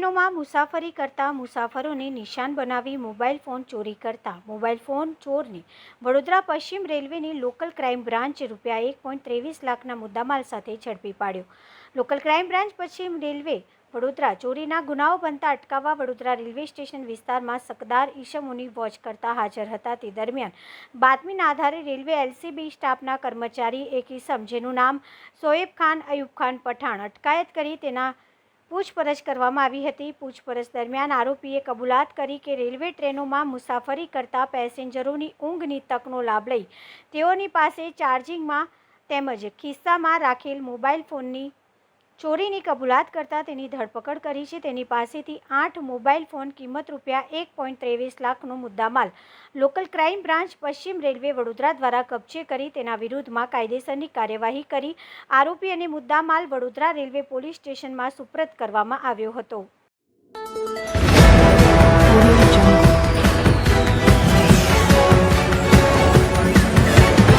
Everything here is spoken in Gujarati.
ટ્રેનોમાં મુસાફરી કરતા મુસાફરોને નિશાન બનાવી મોબાઈલ ફોન ચોરી કરતા મોબાઈલ ફોન ચોરને વડોદરા પશ્ચિમ રેલવેની લોકલ ક્રાઇમ બ્રાન્ચે ₹1.23 લાખના મુદ્દામાલ સાથે ઝડપી પાડ્યો. લોકલ ક્રાઇમ બ્રાન્ચ પશ્ચિમ રેલવે વડોદરા ચોરીના ગુનાઓ બનતા અટકાવવા વડોદરા રેલવે સ્ટેશન વિસ્તારમાં શકદાર ઈસમોની વોચ કરતા હાજર હતા. તે દરમિયાન બાતમીના આધારે રેલવે એલસીબી સ્ટાફના કર્મચારી એક ઈસમ જેનું નામ શોએબ ખાન અયુબ ખાન પઠાણ અટકાયત કરી તેના પૂછપરછ કરવામાં આવી હતી. પૂછપરછ દરમિયાન આરોપીએ કબૂલાત કરી કે રેલવે ટ્રેનોમાં મુસાફરી કરતા પેસેન્જરોની ઊંઘની તકનો લાભ લઈ તેઓની પાસે ચાર્જિંગમાં તેમજ ખિસ્સામાં રાખેલ મોબાઈલ ફોનની ચોરીની કબૂલાત કરતા તેની ધરપકડ કરી છે. તેની પાસેથી 8 મોબાઈલ ફોન કિંમત ₹1.23 લાખનો મુદ્દામાલ લોકલ ક્રાઇમ બ્રાન્ચ પશ્ચિમ રેલવે વડોદરા દ્વારા કબજે કરી તેના વિરુદ્ધમાં કાયદેસરની કાર્યવાહી કરી આરોપી અને મુદ્દામાલ વડોદરા રેલવે પોલીસ સ્ટેશનમાં સુપ્રત કરવામાં આવ્યો હતો.